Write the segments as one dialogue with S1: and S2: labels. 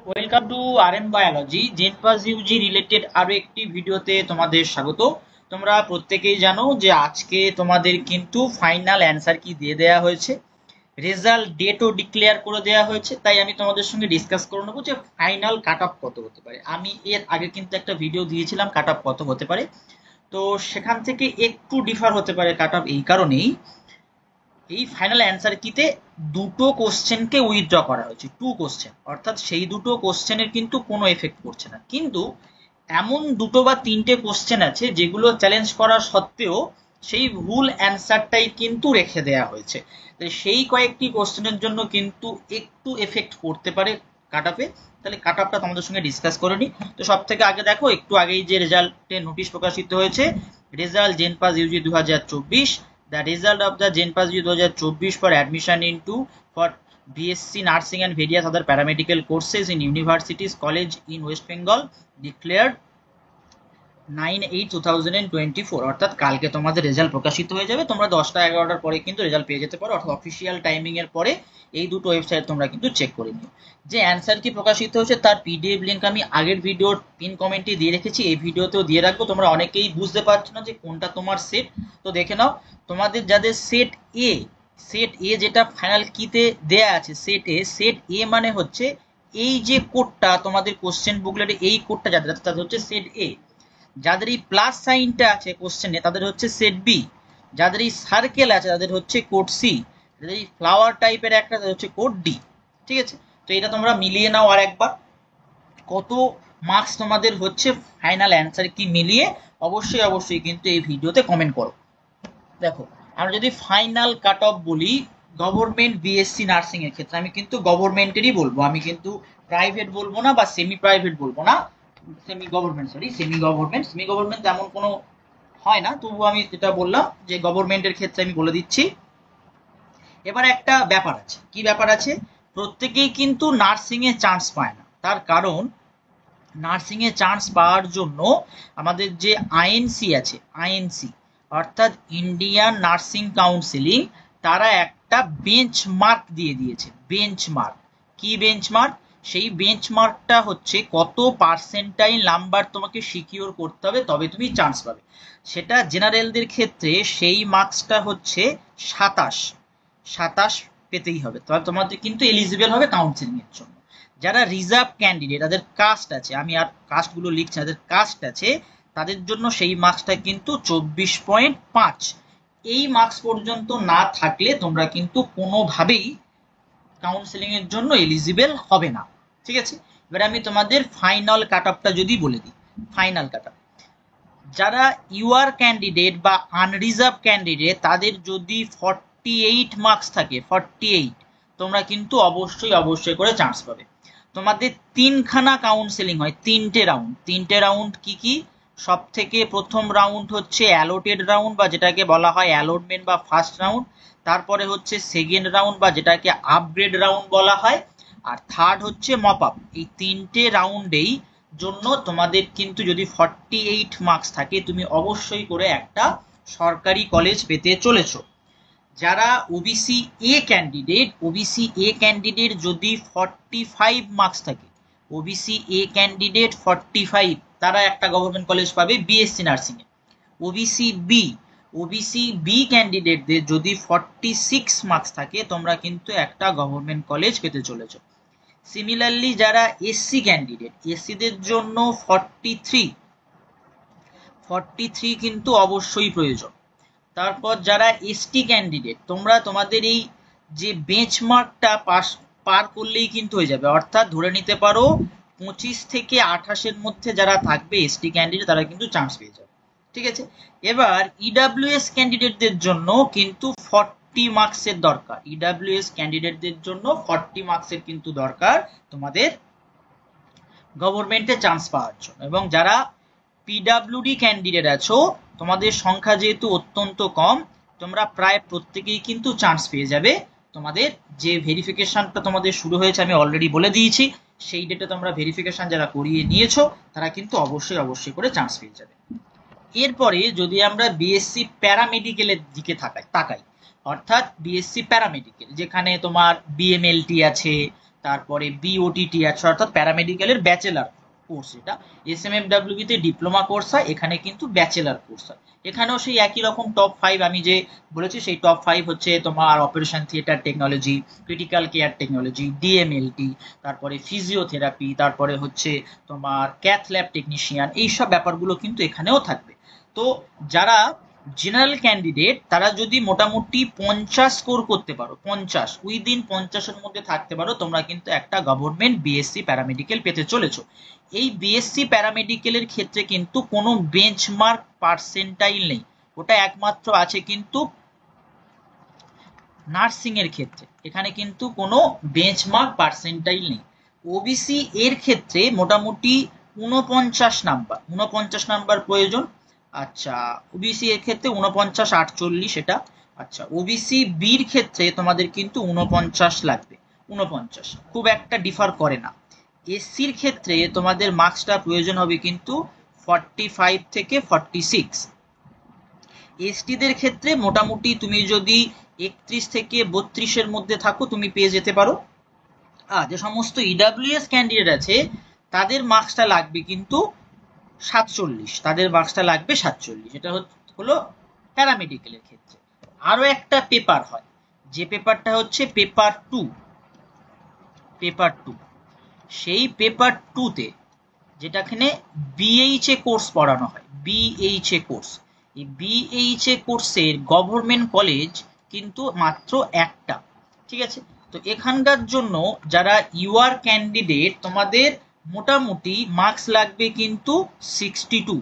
S1: Welcome to RM biology JENPAS UG related আরো একটি ভিডিওতে তোমাদের স্বাগত। তোমরা প্রত্যেকেই জানো যে আজকে তোমাদের কিন্তু ফাইনাল অ্যান্সার কি দিয়ে দেওয়া হয়েছে, রেজাল্ট ডেটও ডিক্লেয়ার করে দেওয়া হয়েছে। তাই আমি তোমাদের সঙ্গে ডিসকাস করে নেবো যে ফাইনাল কাট অফ কত হতে পারে। আমি এর আগে কিন্তু একটা ভিডিও দিয়েছিলাম কাট অফ কত হতে পারে, তো সেখান থেকে একটু ডিফার হতে পারে কাট অফ এই কারণেই, এই ফাইনাল অ্যান্সার কিতে দুটো কোশ্চেনকে উইথড্র করা হয়েছে, টু কোশ্চেন, অর্থাৎ সেই দুটো কোশ্চেনের কিন্তু কোনো এফেক্ট পড়ছে না। কিন্তু এমন দুটো বা তিনটে কোশ্চেন আছে যেগুলো চ্যালেঞ্জ করা সত্ত্বেও সেই ভুল অ্যান্সারটাই কিন্তু রেখে দেওয়া হয়েছে। তাই সেই কয়েকটি কোশ্চেনের জন্য কিন্তু একটু এফেক্ট পড়তে পারে কাট অফে। তাহলে কাট অফটা তোমাদের সঙ্গে ডিসকাস করে নিই। তো সব থেকে আগে দেখো, একটু আগেই যে রেজাল্টের নোটিশ প্রকাশিত হয়েছে, result JENPAS UG 2024, the result of the JENPAS U 2024 for admission into for BSc Nursing and various other paramedical courses in universities college in West Bengal declared 9/8/2024। অর্থাৎ কালকে তোমাদের রেজাল্ট প্রকাশিত হয়ে যাবে। তোমরা 10টা 11টার পরে কিন্তু রেজাল্ট পেয়ে যেতে পারো, অর্থাৎ অফিসিয়াল টাইমিং এর পরে এই দুটো ওয়েবসাইট তোমরা কিন্তু চেক করে নিও। যে অ্যান্সার কি প্রকাশিত হয়েছে তার পিডিএফ লিঙ্ক আমি আগের ভিডিওর পিন কমেন্টে দিয়ে রেখেছি, এই ভিডিওতেও দিয়ে রাখবো। তোমরা অনেকেই বুঝতে পারছো না যে কোনটা তোমার সেট, তো দেখে নাও। তোমাদের যাদের সেট এ যেটা ফাইনাল কিতে দেয়া আছে, সেট এ মানে হচ্ছে এই যে কোডটা তোমাদের কোশ্চেন বুকলেটে, এই কোডটা যাদের তাদের হচ্ছে সেট এ। যাদের এই প্লাস সাইনটা আছে কোশ্চেনে তাদের হচ্ছে সেট বি। যাদের এই সার্কেল আছে তাদের হচ্ছে কোড সি। যাদের এই ফ্লাওয়ার টাইপের একটা তাদের হচ্ছে কোড ডি। ঠিক আছে, তো এটা তোমরা মিলিয়ে নাও আর একবার কত মার্কস তোমাদের হচ্ছে ফাইনাল অ্যান্সার কি মিলিয়ে অবশ্যই অবশ্যই কিন্তু এই ভিডিওতে কমেন্ট করো। দেখো, আমরা যদি ফাইনাল কাট অফ বলি গভর্নমেন্ট বিএসসি নার্সিং এর ক্ষেত্রে, আমি কিন্তু গভর্নমেন্টেরই বলবো, আমি কিন্তু প্রাইভেট বলবো না বা সেমি প্রাইভেট বলবো না, সেমি গভর্নমেন্ট তেমন কোনো হয় না, তবু আমি যেটা বললাম যে গভর্নমেন্টের ক্ষেত্রে আমি বলে দিচ্ছি। এবার একটা ব্যাপার আছে, কি ব্যাপার আছে, প্রত্যেকেই কিন্তু নার্সিং এ চান্স পায় না। তার কারণ নার্সিং এ চান্স পাওয়ার জন্য আমাদের যে আইএনসি আছে, আইএনসি অর্থাৎ ইন্ডিয়ান নার্সিং কাউন্সিলিং, তারা একটা বেঞ্চমার্ক দিয়ে দিয়েছে। বেঞ্চমার্ক কি বেঞ্চমার্ক? সেই বেঞ্চমার্কটা হচ্ছে কত পার্সেন্টাইল নাম্বার তোমাকে সিকিউর করতে হবে তবে তুমি চান্স পাবে। সেটা জেনারেলদের ক্ষেত্রে সেই মার্কসটা হচ্ছে 27 পেতেই হবে, তবে তোমাদের কিন্তু এলিজিবল হবে কাউন্সিলিং এর জন্য। যারা রিজার্ভ ক্যান্ডিডেট, তাদের কাস্ট আছে, আমি আর কাস্টগুলো লিখছি, যাদের কাস্ট আছে তাদের জন্য সেই মার্কসটা কিন্তু 24.5। এই মার্কস পর্যন্ত না থাকলে তোমরা কিন্তু কোনোভাবেই কাউন্সিলিং এর জন্য এলিজিবল হবে না। ঠিক আছে, এবার আমি তোমাদের ফাইনাল কাট অফটা যদি বলে দিই, ফাইনাল কাট অফ যারা ইউআর ক্যান্ডিডেট বা আনরিজার্ভ ক্যান্ডিডেট তাদের যদি 48 মার্কস থাকে, 48, তোমরা কিন্তু অবশ্যই অবশ্যই করে চান্স পাবে। তোমাদের তিনখানা কাউন্সেলিং হয়, তিনটে রাউন্ড কি কি? সব থেকে প্রথম রাউন্ড হচ্ছে অ্যালোটেড রাউন্ড বা যেটাকে বলা হয় অ্যালটমেন্ট বা ফার্স্ট রাউন্ড, তারপরে হচ্ছে সেকেন্ড রাউন্ড বা যেটাকে আপগ্রেড রাউন্ড বলা হয়, আর থার্ড হচ্ছে মপ আপ। এই তিনটে রাউন্ডেই জন্য তোমাদের কিন্তু যদি 48 মার্কস থাকে তুমি অবশ্যই করে একটা সরকারি কলেজ পেতে চলেছো। যারা ওবিসি এ ক্যান্ডিডেট যদি 45 মার্কস থাকে, ওবিসি এ ক্যান্ডিডেট 45, তারা একটা গভর্নমেন্ট কলেজ পাবে বিএসসি নার্সিং এ। ওবিসি বি ক্যান্ডিডেটদের যদি 46 মার্কস থাকে তোমরা কিন্তু একটা গভর্নমেন্ট কলেজ পেতে চলেছো। সিমিলারলি যারা এসসি ক্যান্ডিডেট, এসসিদের জন্য 43 কিন্তু অবশ্যই প্রয়োজন। তারপর যারা এসটি ক্যান্ডিডেট, তোমরা তোমাদের এই যে বেঞ্চমার্কটা পার করলেই কিন্তু হয়ে যাবে, অর্থাৎ ধরে নিতে পারো 25 থেকে 28-এর মধ্যে যারা থাকবে এসটি ক্যান্ডিডেট তারা কিন্তু চান্স পেয়ে যাবে। ঠিক আছে, এবার ইডাব্লিউএস ক্যান্ডিডেটদের জন্য কিন্তু 40 মার্কসের দরকার। ইডাব্লিউএস ক্যান্ডিডেটদের জন্য 40 মার্কসের কিন্তু দরকার তোমাদের গভর্নমেন্টে চান্স পাওয়ার জন্য। এবং যারা পিডাব্লিউডি ক্যান্ডিডেট আছো, তোমাদের সংখ্যা যেহেতু অত্যন্ত কম, তোমরা প্রায় প্রত্যেকেই কিন্তু চান্স পেয়ে যাবে। তোমাদের যে ভেরিফিকেশনটা তোমাদের শুরু হয়েছে আমি অলরেডি বলে দিয়েছি, সেই ডেটে তোমরা ভেরিফিকেশন যারা করিয়ে নিয়েছো তারা কিন্তু অবশ্যই অবশ্যই করে চান্স পেয়ে যাবে। এরপরে যদি আমরা বিএসসি প্যারামেডিকেলের দিকে তাকাই, অর্থাৎ বিএসসি প্যারামেডিকেল যেখানে তোমার বিএমএলটি আছে, তারপরে বিওটিটি আছে অর্থাৎ প্যারামেডিক্যালের ব্যাচেলার কোর্স, এটা এসএমএফডব্লিউবি তে ডিপ্লোমা কোর্স হয়, এখানে কিন্তু ব্যাচেলার কোর্স হয়। এখানেও সেই একই রকম টপ 5 আমি যে বলেছি সেই টপ 5 হচ্ছে তোমার operation theatre technology, critical care technology, DMLT, তারপরে ফিজিওথেরাপি, তারপরে হচ্ছে তোমার ক্যাথ ল্যাব টেকনিশিয়ান, এইসব ব্যাপারগুলো কিন্তু এখানেও থাকবে। তো যারা জেনারেল ক্যান্ডিডেট তারা যদি মোটামুটি 50 স্কোর করতে পারো, 50 উইদিন 50-এর মধ্যে থাকতে পারো, তোমরা কিন্তু একটা গভর্নমেন্ট বিএসসি প্যারামেডিক্যাল পেতে চলেছো। এই বিএসসি প্যারামেডিক্যালের ক্ষেত্রে কিন্তু কোনো বেঞ্চমার্ক পার্সেন্টাইল নেই, ওটা একমাত্র আছে কিন্তু নার্সিং এর ক্ষেত্রে, এখানে কিন্তু কোনো বেঞ্চমার্ক পার্সেন্টাইল নেই। ওবিসি এর ক্ষেত্রে মোটামুটি 49 নাম্বার প্রয়োজন। আচ্ছা, ওবিসি এর ক্ষেত্রে 49-48 এটা। আচ্ছা, ওবিসি বির ক্ষেত্রে তোমাদের কিন্তু 49 লাগবে, 49 খুব একটা ডিফার করে না। এসসির ক্ষেত্রে তোমাদের মার্কসটা প্রয়োজন হবে কিন্তু 45 থেকে 46। এসটিদের ক্ষেত্রে মোটামুটি তুমি যদি 31 থেকে 32-এর মধ্যে থাকো তুমি পেয়ে যেতে পারো। যে সমস্ত ইডাব্লিউএস ক্যান্ডিডেট আছে তাদের মার্কসটা লাগবে কিন্তু 47, তাদের মার্কসটা লাগবে 47, এটা হলো প্যারামেডিক্যালের ক্ষেত্রে। আরো একটা পেপার হয়, যে পেপারটা হচ্ছে পেপার 2। সেই পেপার 2-তে যেটাখানে বিএইচএ কোর্স পড়ানো হয়, বিএইচএ কোর্স, এই বিএইচএ কোর্সের গভর্নমেন্ট কলেজ কিন্তু মাত্র একটা, ঠিক আছে। তো এখানকার জন্য যারা ইউআর ক্যান্ডিডেট তোমাদের মোটামুটি মার্কস লাগবে কিন্তু 62।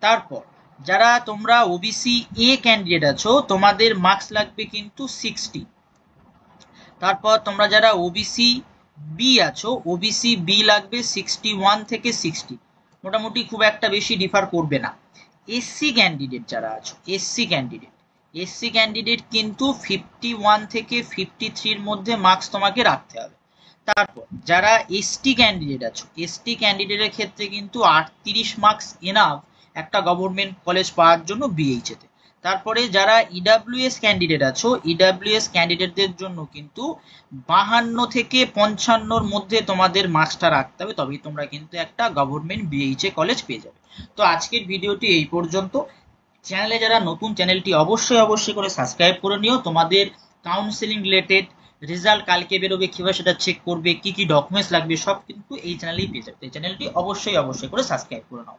S1: তারপর যারা তোমরা ওবিসি এ ক্যান্ডিডেট আছো তোমাদের মার্কস লাগবে কিন্তু 60। তারপর তোমরা যারা ওবিসি বি আছো ওবিসি বি লাগবে 61 থেকে 60, মোটামুটি খুব একটা বেশি ডিফার করবে না। এসসি ক্যান্ডিডেট যারা আছো, এসসি ক্যান্ডিডেট কিন্তু 51 থেকে 53-এর মধ্যে মার্কস তোমাকে রাখতে হবে। তারপর যারা এসটি ক্যান্ডিডেট আছো, এসটি ক্যান্ডিডেটের ক্ষেত্রে কিন্তু 38 মার্কস এনাফ একটা গভর্নমেন্ট কলেজ পাওয়ার জন্য বিএইচএ তে। তারপরে যারা ইডাব্লিউএস ক্যান্ডিডেট আছো, ইডাব্লিউএস ক্যান্ডিডেটদের জন্য কিন্তু 52 থেকে 55-এর মধ্যে তোমাদের মার্কসটা রাখতে হবে, তবেই তোমরা কিন্তু একটা গভর্নমেন্ট বিএইচএ কলেজ পেয়ে যাবে। তো আজকের ভিডিওটি এই পর্যন্ত। চ্যানেলে যারা নতুন, চ্যানেলটি অবশ্যই করে সাবস্ক্রাইব করে নিও। তোমাদের কাউন্সেলিং রিলেটেড রেজাল্ট কালকে বেরোবে, কিভাবে সেটা চেক করবে, কি কি ডকুমেন্টস লাগবে সব কিন্তু এই চ্যানেলেই পেয়ে যাবে। এই চ্যানেলটি অবশ্যই করে সাবস্ক্রাইব করে নাও।